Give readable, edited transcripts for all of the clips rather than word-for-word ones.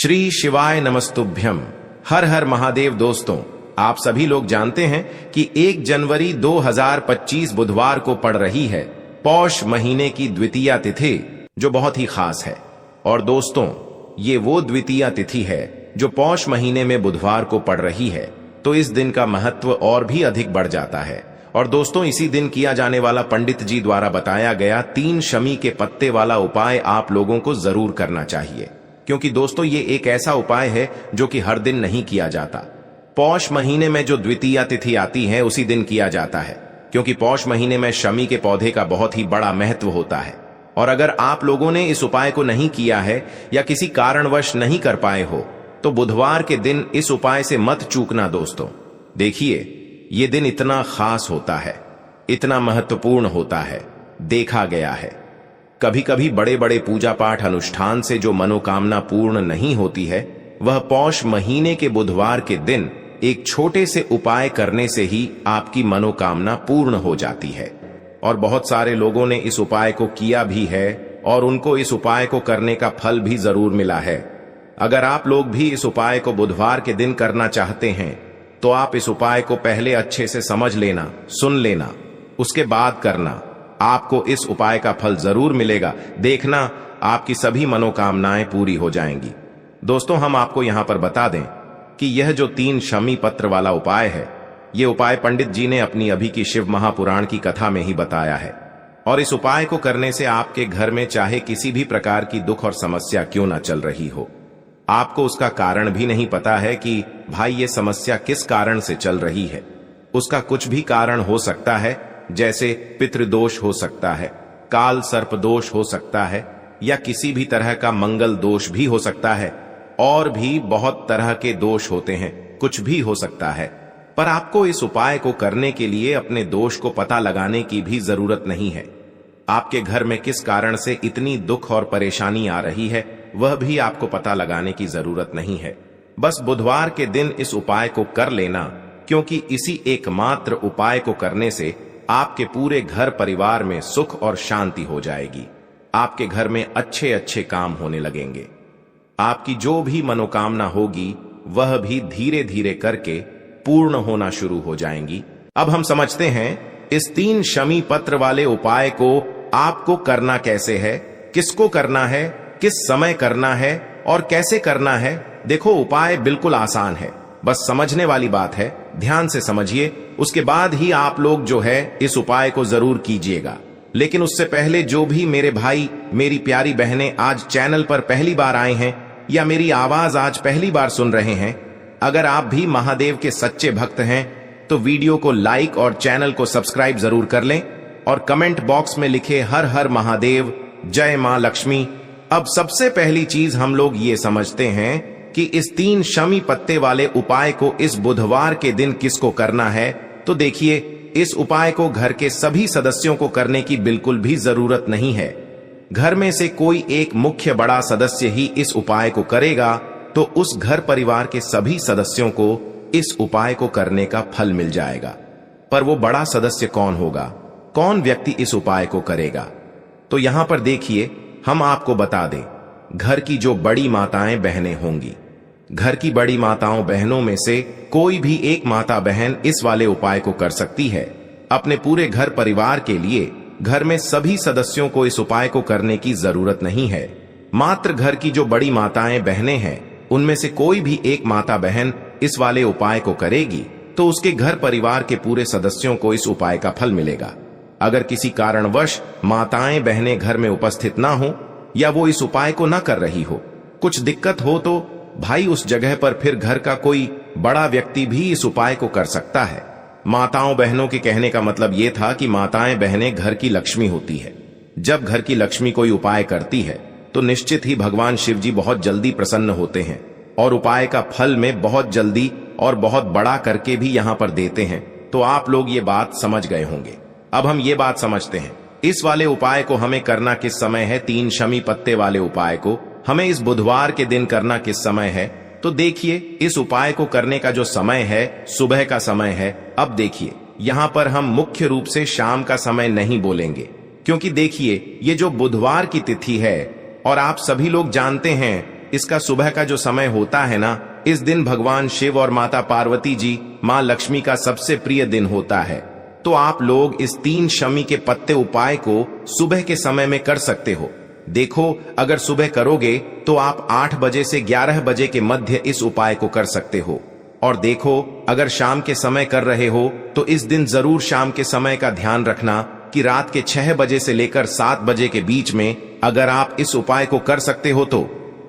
श्री शिवाय नमस्तुभ्यम। हर हर महादेव। दोस्तों, आप सभी लोग जानते हैं कि 1 जनवरी 2025 बुधवार को पड़ रही है पौष महीने की द्वितीया तिथि, जो बहुत ही खास है। और दोस्तों, ये वो द्वितीया तिथि है जो पौष महीने में बुधवार को पड़ रही है, तो इस दिन का महत्व और भी अधिक बढ़ जाता है। और दोस्तों, इसी दिन किया जाने वाला पंडित जी द्वारा बताया गया 3 शमी के पत्ते वाला उपाय आप लोगों को जरूर करना चाहिए, क्योंकि दोस्तों ये एक ऐसा उपाय है जो कि हर दिन नहीं किया जाता। पौष महीने में जो द्वितीया तिथि आती है उसी दिन किया जाता है, क्योंकि पौष महीने में शमी के पौधे का बहुत ही बड़ा महत्व होता है। और अगर आप लोगों ने इस उपाय को नहीं किया है या किसी कारणवश नहीं कर पाए हो, तो बुधवार के दिन इस उपाय से मत चूकना दोस्तों। देखिए, ये दिन इतना खास होता है, इतना महत्वपूर्ण होता है, देखा गया है कभी कभी बड़े बड़े पूजा पाठ अनुष्ठान से जो मनोकामना पूर्ण नहीं होती है, वह पौष महीने के बुधवार के दिन एक छोटे से उपाय करने से ही आपकी मनोकामना पूर्ण हो जाती है। और बहुत सारे लोगों ने इस उपाय को किया भी है और उनको इस उपाय को करने का फल भी जरूर मिला है। अगर आप लोग भी इस उपाय को बुधवार के दिन करना चाहते हैं, तो आप इस उपाय को पहले अच्छे से समझ लेना, सुन लेना, उसके बाद करना। आपको इस उपाय का फल जरूर मिलेगा। देखना, आपकी सभी मनोकामनाएं पूरी हो जाएंगी। दोस्तों, हम आपको यहां पर बता दें कि यह जो 3 शमी पत्र वाला उपाय है, यह उपाय पंडित जी ने अपनी अभी की शिव महापुराण की कथा में ही बताया है। और इस उपाय को करने से आपके घर में चाहे किसी भी प्रकार की दुख और समस्या क्यों ना चल रही हो, आपको उसका कारण भी नहीं पता है कि भाई ये समस्या किस कारण से चल रही है। उसका कुछ भी कारण हो सकता है, जैसे पितृदोष हो सकता है, काल सर्प दोष हो सकता है, या किसी भी तरह का मंगल दोष भी हो सकता है। और भी बहुत तरह के दोष होते हैं, कुछ भी हो सकता है। पर आपको इस उपाय को करने के लिए अपने दोष को पता लगाने की भी जरूरत नहीं है। आपके घर में किस कारण से इतनी दुख और परेशानी आ रही है, वह भी आपको पता लगाने की जरूरत नहीं है। बस बुधवार के दिन इस उपाय को कर लेना, क्योंकि इसी एकमात्र उपाय को करने से आपके पूरे घर परिवार में सुख और शांति हो जाएगी। आपके घर में अच्छे अच्छे काम होने लगेंगे। आपकी जो भी मनोकामना होगी वह भी धीरे धीरे करके पूर्ण होना शुरू हो जाएंगी। अब हम समझते हैं इस 3 शमी पत्र वाले उपाय को आपको करना कैसे है, किसको करना है, किस समय करना है और कैसे करना है। देखो, उपाय बिल्कुल आसान है, बस समझने वाली बात है। ध्यान से समझिए, उसके बाद ही आप लोग जो है इस उपाय को जरूर कीजिएगा। लेकिन उससे पहले जो भी मेरे भाई, मेरी प्यारी बहनें आज चैनल पर पहली बार आए हैं या मेरी आवाज आज पहली बार सुन रहे हैं, अगर आप भी महादेव के सच्चे भक्त हैं तो वीडियो को लाइक और चैनल को सब्सक्राइब जरूर कर लें और कमेंट बॉक्स में लिखे हर हर महादेव, जय मां लक्ष्मी। अब सबसे पहली चीज हम लोग ये समझते हैं कि इस 3 शमी पत्ते वाले उपाय को इस बुधवार के दिन किसको करना है। तो देखिए, इस उपाय को घर के सभी सदस्यों को करने की बिल्कुल भी जरूरत नहीं है। घर में से कोई एक मुख्य बड़ा सदस्य ही इस उपाय को करेगा, तो उस घर परिवार के सभी सदस्यों को इस उपाय को करने का फल मिल जाएगा। पर वो बड़ा सदस्य कौन होगा, कौन व्यक्ति इस उपाय को करेगा? तो यहां पर देखिए, हम आपको बता दें, घर की जो बड़ी माताएं बहनें होंगी, घर की बड़ी माताओं बहनों में से कोई भी एक माता बहन इस वाले उपाय को कर सकती है। अपने पूरे घर परिवार के लिए घर में सभी सदस्यों को इस उपाय को करने की जरूरत नहीं है। मात्र घर की जो बड़ी माताएं बहनें हैं, उनमें से कोई भी एक माता बहन इस वाले उपाय को करेगी, तो उसके घर परिवार के पूरे सदस्यों को इस उपाय का फल मिलेगा। अगर किसी कारणवश माताएं बहनें घर में उपस्थित ना हो या वो इस उपाय को ना कर रही हो, कुछ दिक्कत हो, तो भाई उस जगह पर फिर घर का कोई बड़ा व्यक्ति भी इस उपाय को कर सकता है। माताओं बहनों के कहने का मतलब यह था कि माताएं बहनें घर की लक्ष्मी होती है। जब घर की लक्ष्मी कोई उपाय करती है तो निश्चित ही भगवान शिव जी बहुत जल्दी प्रसन्न होते हैं और उपाय का फल में बहुत जल्दी और बहुत बड़ा करके भी यहां पर देते हैं। तो आप लोग ये बात समझ गए होंगे। अब हम ये बात समझते हैं, इस वाले उपाय को हमें करना किस समय है। 3 शमी पत्ते वाले उपाय को हमें इस बुधवार के दिन करना किस समय है। तो देखिए, इस उपाय को करने का जो समय है, सुबह का समय है। अब देखिए, यहां पर हम मुख्य रूप से शाम का समय नहीं बोलेंगे, क्योंकि देखिए, ये जो बुधवार की तिथि है और आप सभी लोग जानते हैं इसका सुबह का जो समय होता है ना, इस दिन भगवान शिव और माता पार्वती जी, माँ लक्ष्मी का सबसे प्रिय दिन होता है। तो आप लोग इस 3 शमी के पत्ते उपाय को सुबह के समय में कर सकते हो। देखो, अगर सुबह करोगे तो आप 8 बजे से 11 बजे के मध्य इस उपाय को कर सकते हो। और देखो, अगर शाम के समय कर रहे हो तो इस दिन जरूर शाम के समय का ध्यान रखना कि रात के 6 बजे से लेकर 7 बजे के बीच में अगर आप इस उपाय को कर सकते हो तो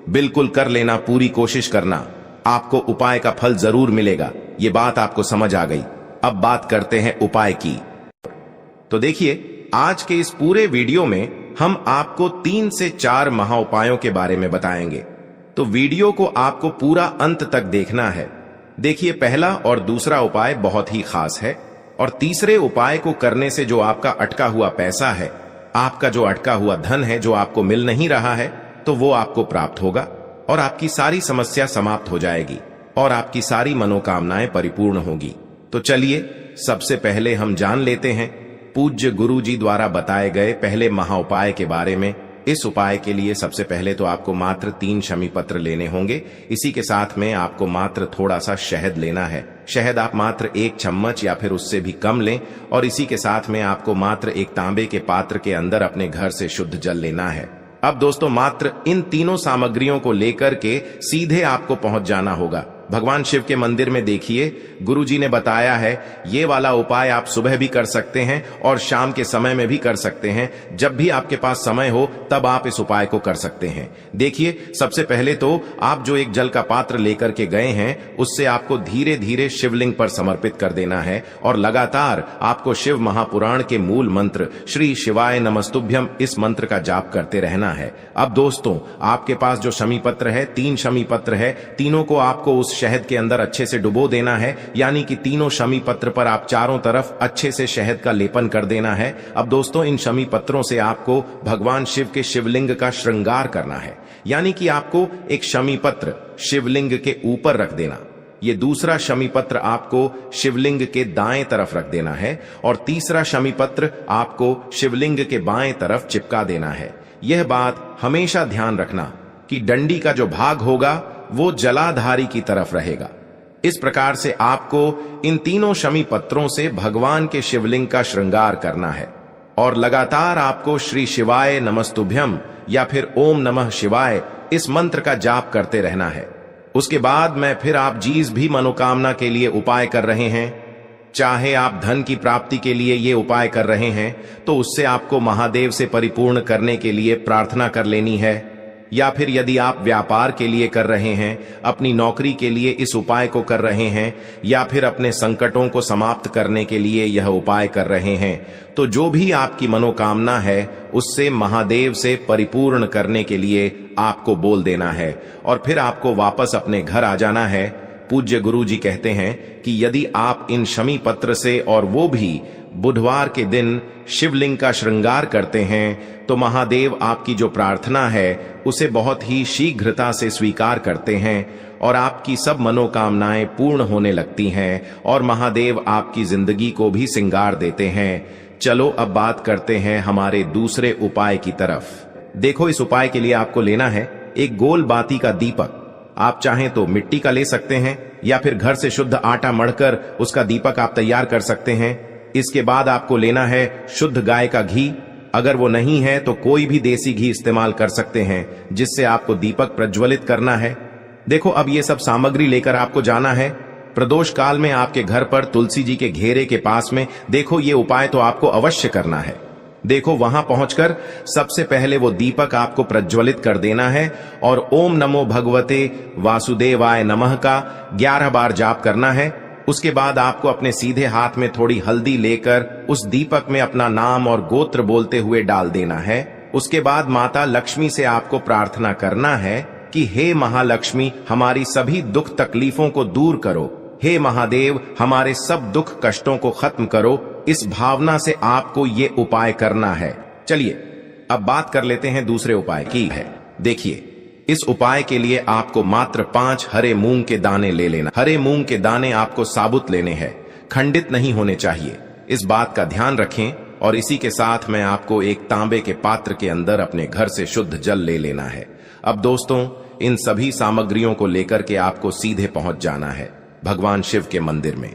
बिल्कुल कर लेना, पूरी कोशिश करना, आपको उपाय का फल जरूर मिलेगा। ये बात आपको समझ आ गई। अब बात करते हैं उपाय की। तो देखिए, आज के इस पूरे वीडियो में हम आपको 3 से 4 महा उपायों के बारे में बताएंगे। तो वीडियो को आपको पूरा अंत तक देखना है। देखिए, पहला और दूसरा उपाय बहुत ही खास है और तीसरे उपाय को करने से जो आपका अटका हुआ पैसा है, आपका जो अटका हुआ धन है, जो आपको मिल नहीं रहा है, तो वो आपको प्राप्त होगा और आपकी सारी समस्या समाप्त हो जाएगी और आपकी सारी मनोकामनाएं परिपूर्ण होगी। तो चलिए, सबसे पहले हम जान लेते हैं पूज्य गुरु जी द्वारा बताए गए पहले महा उपाय के बारे में। इस उपाय के लिए सबसे पहले तो आपको मात्र 3 शमी पत्र लेने होंगे। इसी के साथ में आपको मात्र थोड़ा सा शहद लेना है। शहद आप मात्र 1 चम्मच या फिर उससे भी कम लें और इसी के साथ में आपको मात्र एक तांबे के पात्र के अंदर अपने घर से शुद्ध जल लेना है। अब दोस्तों, मात्र इन तीनों सामग्रियों को लेकर के सीधे आपको पहुंच जाना होगा भगवान शिव के मंदिर में। देखिए, गुरुजी ने बताया है ये वाला उपाय आप सुबह भी कर सकते हैं और शाम के समय में भी कर सकते हैं। जब भी आपके पास समय हो तब आप इस उपाय को कर सकते हैं। देखिए, सबसे पहले तो आप जो एक जल का पात्र लेकर के गए हैं, उससे आपको धीरे धीरे शिवलिंग पर समर्पित कर देना है और लगातार आपको शिव महापुराण के मूल मंत्र श्री शिवाय नमस्तुभ्यम, इस मंत्र का जाप करते रहना है। अब दोस्तों, आपके पास जो शमी पत्र है, 3 शमी पत्र है, तीनों को आपको उस शहद के अंदर अच्छे से डुबो देना है। यानी कि तीनों शमी पत्र पर आप चारों तरफ अच्छे से शहद का लेपन कर देना है। अब दोस्तों, इन शमी पत्रों से आपको भगवान शिव के शिवलिंग का श्रृंगार करना है। यानी कि आपको एक शमी पत्र शिवलिंग के ऊपर रख देना, ये दूसरा शमी पत्र आपको शिवलिंग के दाएं तरफ रख देना है और तीसरा शमी पत्र आपको शिवलिंग के बाएं तरफ चिपका देना है। यह बात हमेशा ध्यान रखना कि डंडी का जो भाग होगा वो जलाधारी की तरफ रहेगा। इस प्रकार से आपको इन तीनों शमी पत्रों से भगवान के शिवलिंग का श्रृंगार करना है और लगातार आपको श्री शिवाय नमस्तुभ्यम या फिर ओम नमः शिवाय, इस मंत्र का जाप करते रहना है। उसके बाद में फिर आप जिस भी मनोकामना के लिए उपाय कर रहे हैं, चाहे आप धन की प्राप्ति के लिए ये उपाय कर रहे हैं, तो उससे आपको महादेव से परिपूर्ण करने के लिए प्रार्थना कर लेनी है। या फिर यदि आप व्यापार के लिए कर रहे हैं, अपनी नौकरी के लिए इस उपाय को कर रहे हैं, या फिर अपने संकटों को समाप्त करने के लिए यह उपाय कर रहे हैं, तो जो भी आपकी मनोकामना है उससे महादेव से परिपूर्ण करने के लिए आपको बोल देना है और फिर आपको वापस अपने घर आ जाना है। पूज्य गुरु जी कहते हैं कि यदि आप इन शमी पत्र से और वो भी बुधवार के दिन शिवलिंग का श्रृंगार करते हैं, तो महादेव आपकी जो प्रार्थना है उसे बहुत ही शीघ्रता से स्वीकार करते हैं और आपकी सब मनोकामनाएं पूर्ण होने लगती हैं और महादेव आपकी जिंदगी को भी सिंगार देते हैं। चलो अब बात करते हैं हमारे दूसरे उपाय की तरफ। देखो, इस उपाय के लिए आपको लेना है एक गोल बाती का दीपक। आप चाहें तो मिट्टी का ले सकते हैं या फिर घर से शुद्ध आटा मढ़कर उसका दीपक आप तैयार कर सकते हैं। इसके बाद आपको लेना है शुद्ध गाय का घी। अगर वो नहीं है तो कोई भी देसी घी इस्तेमाल कर सकते हैं, जिससे आपको दीपक प्रज्वलित करना है। देखो, अब ये सब सामग्री लेकर आपको जाना है प्रदोष काल में आपके घर पर तुलसी जी के घेरे के पास में। देखो, ये उपाय तो आपको अवश्य करना है। देखो, वहां पहुंचकर सबसे पहले वो दीपक आपको प्रज्वलित कर देना है और ओम नमो भगवते वासुदेवाय नमः का 11 बार जाप करना है। उसके बाद आपको अपने सीधे हाथ में थोड़ी हल्दी लेकर उस दीपक में अपना नाम और गोत्र बोलते हुए डाल देना है। उसके बाद माता लक्ष्मी से आपको प्रार्थना करना है कि हे महालक्ष्मी, हमारी सभी दुख तकलीफों को दूर करो। हे महादेव, हमारे सब दुख कष्टों को खत्म करो। इस भावना से आपको ये उपाय करना है। चलिए अब बात कर लेते हैं दूसरे उपाय की है। देखिए, इस उपाय के लिए आपको मात्र 5 हरे मूंग के दाने ले लेना। हरे मूंग के दाने आपको साबुत लेने हैं, खंडित नहीं होने चाहिए। इस बात का ध्यान रखें और इसी के साथ में आपको एक तांबे के पात्र के अंदर अपने घर से शुद्ध जल ले लेना है। अब दोस्तों, इन सभी सामग्रियों को लेकर के आपको सीधे पहुंच जाना है भगवान शिव के मंदिर में।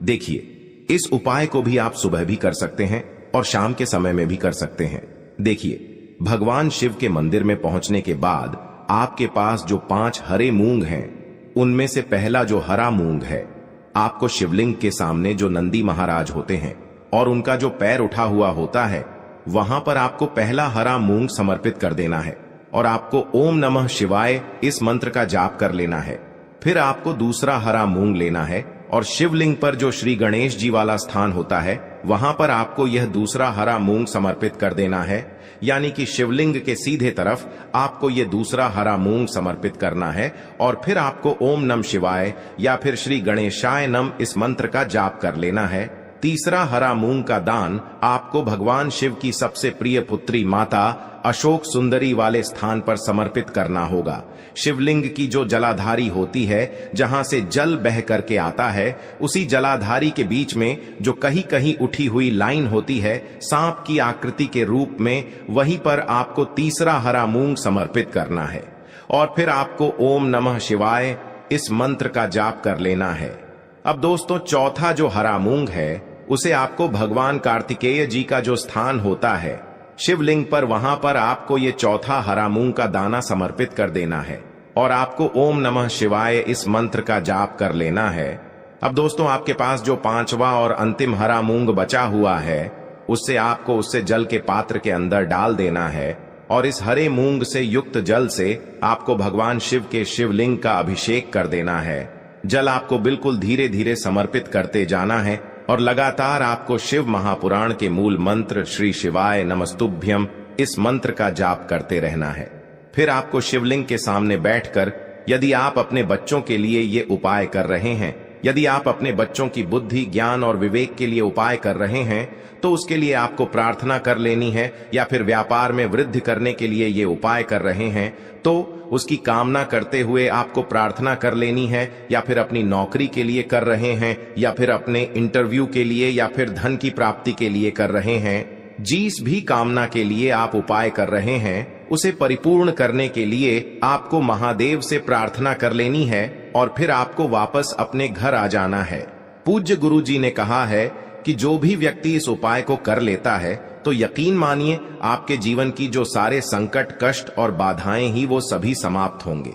देखिए, इस उपाय को भी आप सुबह भी कर सकते हैं और शाम के समय में भी कर सकते हैं। देखिए, भगवान शिव के मंदिर में पहुंचने के बाद आपके पास जो 5 हरे मूंग हैं, उनमें से पहला जो हरा मूंग है, आपको शिवलिंग के सामने जो नंदी महाराज होते हैं और उनका जो पैर उठा हुआ होता है, वहां पर आपको पहला हरा मूंग समर्पित कर देना है और आपको ओम नमः शिवाय इस मंत्र का जाप कर लेना है। फिर आपको दूसरा हरा मूंग लेना है और शिवलिंग पर जो श्री गणेश जी वाला स्थान होता है, वहां पर आपको यह दूसरा हरा मूंग समर्पित कर देना है। यानी कि शिवलिंग के सीधे तरफ आपको यह दूसरा हरा मूंग समर्पित करना है और फिर आपको ओम नमः शिवाय या फिर श्री गणेशाय नमः इस मंत्र का जाप कर लेना है। तीसरा हरा मूंग का दान आपको भगवान शिव की सबसे प्रिय पुत्री माता अशोक सुंदरी वाले स्थान पर समर्पित करना होगा। शिवलिंग की जो जलाधारी होती है, जहां से जल बह करके आता है, उसी जलाधारी के बीच में जो कहीं कहीं उठी हुई लाइन होती है सांप की आकृति के रूप में, वहीं पर आपको तीसरा हरा मूंग समर्पित करना है और फिर आपको ओम नमः शिवाय इस मंत्र का जाप कर लेना है। अब दोस्तों, चौथा जो हरा मूंग है, उसे आपको भगवान कार्तिकेय जी का जो स्थान होता है शिवलिंग पर, वहां पर आपको ये चौथा हरा मूंग का दाना समर्पित कर देना है और आपको ओम नमः शिवाय इस मंत्र का जाप कर लेना है। अब दोस्तों, आपके पास जो 5वां और अंतिम हरा मूंग बचा हुआ है, उससे जल के पात्र के अंदर डाल देना है और इस हरे मूंग से युक्त जल से आपको भगवान शिव के शिवलिंग का अभिषेक कर देना है। जल आपको बिल्कुल धीरे धीरे समर्पित करते जाना है और लगातार आपको शिव महापुराण के मूल मंत्र श्री शिवाय नमस्तुभ्यम इस मंत्र का जाप करते रहना है। फिर आपको शिवलिंग के सामने बैठकर, यदि आप अपने बच्चों के लिए ये उपाय कर रहे हैं, यदि आप अपने बच्चों की बुद्धि, ज्ञान और विवेक के लिए उपाय कर रहे हैं, तो उसके लिए आपको प्रार्थना कर लेनी है, या फिर व्यापार में वृद्धि करने के लिए ये उपाय कर रहे हैं तो उसकी कामना करते हुए आपको प्रार्थना कर लेनी है, या फिर अपनी नौकरी के लिए कर रहे हैं, या फिर अपने इंटरव्यू के लिए, या फिर धन की प्राप्ति के लिए कर रहे हैं। जिस भी कामना के लिए आप उपाय कर रहे हैं, उसे परिपूर्ण करने के लिए आपको महादेव से प्रार्थना कर लेनी है और फिर आपको वापस अपने घर आ जाना है। पूज्य गुरु जी ने कहा है कि जो भी व्यक्ति इस उपाय को कर लेता है, तो यकीन मानिए आपके जीवन की जो सारे संकट, कष्ट और बाधाएं ही वो सभी समाप्त होंगे।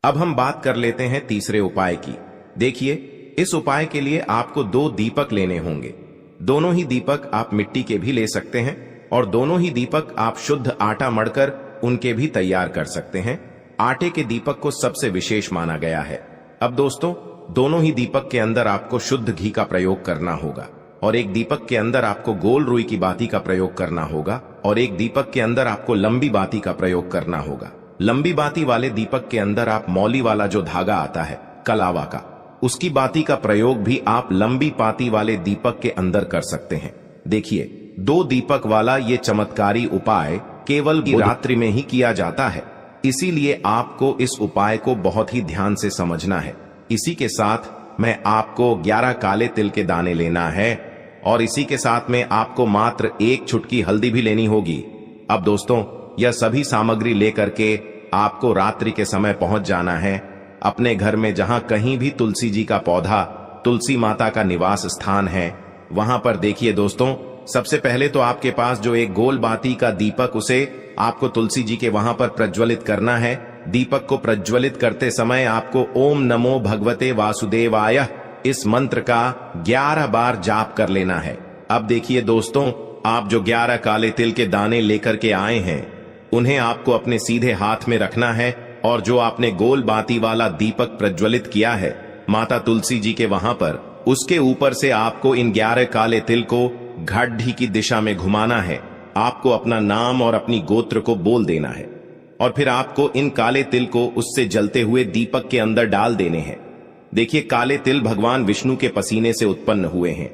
अब हम बात कर लेते हैं तीसरे उपाय की। देखिए, इस उपाय के लिए आपको 2 दीपक लेने होंगे। दोनों ही दीपक आप मिट्टी के भी ले सकते हैं और दोनों ही दीपक आप शुद्ध आटा मढ़कर उनके भी तैयार कर सकते हैं। आटे के दीपक को सबसे विशेष माना गया है। अब दोस्तों, दोनों ही दीपक के अंदर आपको शुद्ध घी का प्रयोग करना होगा और एक दीपक के अंदर आपको गोल रुई की बाती का प्रयोग करना होगा और एक दीपक के अंदर आपको लंबी बाती का प्रयोग करना होगा। लंबी बाती वाले दीपक के अंदर आप मौली वाला जो धागा आता है कलावा का, उसकी बाती का प्रयोग भी आप लंबी बाती वाले दीपक के अंदर कर सकते हैं। देखिए, 2 दीपक वाला ये चमत्कारी उपाय केवल रात्रि में ही किया जाता है, इसीलिए आपको इस उपाय को बहुत ही ध्यान से समझना है। इसी के साथ में आपको 11 काले तिल के दाने लेना है और इसी के साथ में आपको मात्र 1 चुटकी हल्दी भी लेनी होगी। अब दोस्तों, यह सभी सामग्री लेकर के आपको रात्रि के समय पहुंच जाना है अपने घर में, जहां कहीं भी तुलसी जी का पौधा, तुलसी माता का निवास स्थान है, वहां पर। देखिए दोस्तों, सबसे पहले तो आपके पास जो एक गोल बाती का दीपक, उसे आपको तुलसी जी के वहां पर प्रज्वलित करना है। दीपक को प्रज्वलित करते समय आपको ओम नमो भगवते वासुदेवाय इस मंत्र का 11 बार जाप कर लेना है। अब देखिए दोस्तों, आप जो 11 काले तिल के दाने लेकर के आए हैं, उन्हें आपको अपने सीधे हाथ में रखना है और जो आपने गोल बाती वाला दीपक प्रज्वलित किया है माता तुलसी जी के वहां पर, उसके ऊपर से आपको इन 11 काले तिल को घाटी की दिशा में घुमाना है। आपको अपना नाम और अपनी गोत्र को बोल देना है और फिर आपको इन काले तिल को उससे जलते हुए दीपक के अंदर डाल देने हैं। देखिए, काले तिल भगवान विष्णु के पसीने से उत्पन्न हुए हैं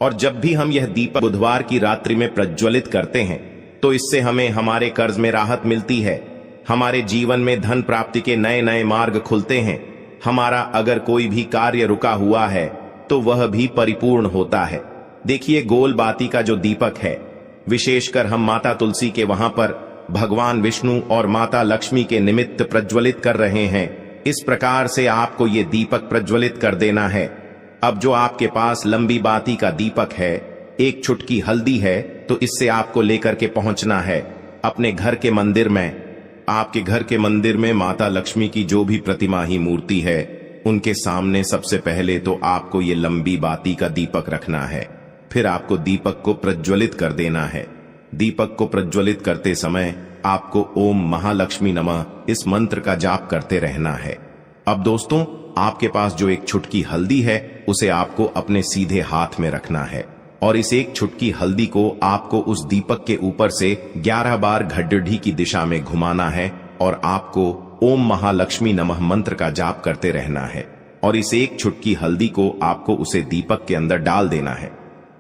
और जब भी हम यह दीपक बुधवार की रात्रि में प्रज्वलित करते हैं, तो इससे हमें हमारे कर्ज में राहत मिलती है, हमारे जीवन में धन प्राप्ति के नए नए मार्ग खुलते हैं, हमारा अगर कोई भी कार्य रुका हुआ है तो वह भी परिपूर्ण होता है। देखिए, गोल बाती का जो दीपक है, विशेषकर हम माता तुलसी के वहां पर भगवान विष्णु और माता लक्ष्मी के निमित्त प्रज्वलित कर रहे हैं। इस प्रकार से आपको ये दीपक प्रज्वलित कर देना है। अब जो आपके पास लंबी बाती का दीपक है, एक चुटकी हल्दी है, तो इससे आपको लेकर के पहुंचना है अपने घर के मंदिर में। आपके घर के मंदिर में माता लक्ष्मी की जो भी प्रतिमा ही मूर्ति है, उनके सामने सबसे पहले तो आपको ये लंबी बाती का दीपक रखना है। फिर आपको दीपक को प्रज्वलित कर देना है। दीपक को प्रज्वलित करते समय आपको ओम महालक्ष्मी नमः इस मंत्र का जाप करते रहना है। अब दोस्तों, आपके पास जो एक चुटकी हल्दी है, उसे आपको अपने सीधे हाथ में रखना है और इस एक चुटकी हल्दी को आपको उस दीपक के ऊपर से 11 बार घड्डी की दिशा में घुमाना है और आपको ओम महालक्ष्मी नमः मंत्र का जाप करते रहना है। और इस एक चुटकी हल्दी को आपको उसे दीपक के अंदर डाल देना है।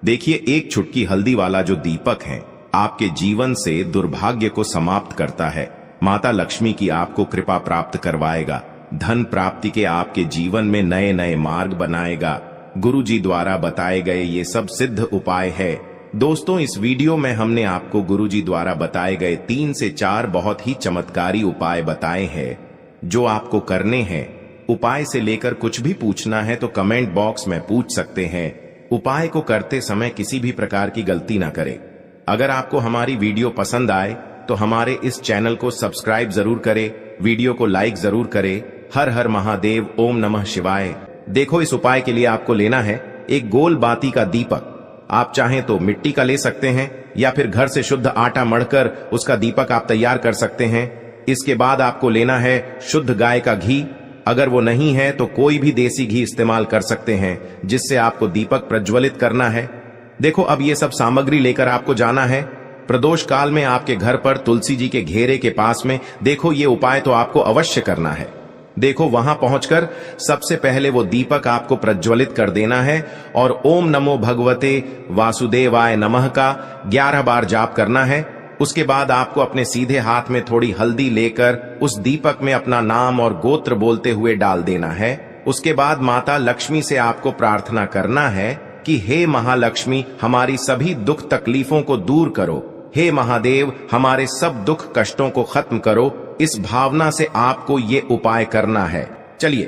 देखिए, एक चुटकी हल्दी वाला जो दीपक है, आपके जीवन से दुर्भाग्य को समाप्त करता है, माता लक्ष्मी की आपको कृपा प्राप्त करवाएगा, धन प्राप्ति के आपके जीवन में नए नए मार्ग बनाएगा। गुरु जी द्वारा बताए गए ये सब सिद्ध उपाय है। दोस्तों, इस वीडियो में हमने आपको गुरु जी द्वारा बताए गए 3 से 4 बहुत ही चमत्कारी उपाय बताए हैं, जो आपको करने हैं। उपाय से लेकर कुछ भी पूछना है तो कमेंट बॉक्स में पूछ सकते हैं। उपाय को करते समय किसी भी प्रकार की गलती ना करें। अगर आपको हमारी वीडियो पसंद आए तो हमारे इस चैनल को सब्सक्राइब जरूर करें, वीडियो को लाइक जरूर करें। हर हर महादेव, ओम नमः शिवाय। देखो, इस उपाय के लिए आपको लेना है एक गोल बाती का दीपक। आप चाहें तो मिट्टी का ले सकते हैं या फिर घर से शुद्ध आटा मढ़कर उसका दीपक आप तैयार कर सकते हैं। इसके बाद आपको लेना है शुद्ध गाय का घी। अगर वो नहीं है तो कोई भी देसी घी इस्तेमाल कर सकते हैं, जिससे आपको दीपक प्रज्वलित करना है। देखो, अब ये सब सामग्री लेकर आपको जाना है प्रदोष काल में आपके घर पर तुलसी जी के घेरे के पास में। देखो, ये उपाय तो आपको अवश्य करना है। देखो, वहां पहुंचकर सबसे पहले वो दीपक आपको प्रज्वलित कर देना है और ओम नमो भगवते वासुदेवाय नमः का 11 बार जाप करना है। उसके बाद आपको अपने सीधे हाथ में थोड़ी हल्दी लेकर उस दीपक में अपना नाम और गोत्र बोलते हुए डाल देना है। उसके बाद माता लक्ष्मी से आपको प्रार्थना करना है कि हे महालक्ष्मी, हमारी सभी दुख तकलीफों को दूर करो। हे महादेव, हमारे सब दुख कष्टों को खत्म करो। इस भावना से आपको ये उपाय करना है। चलिए,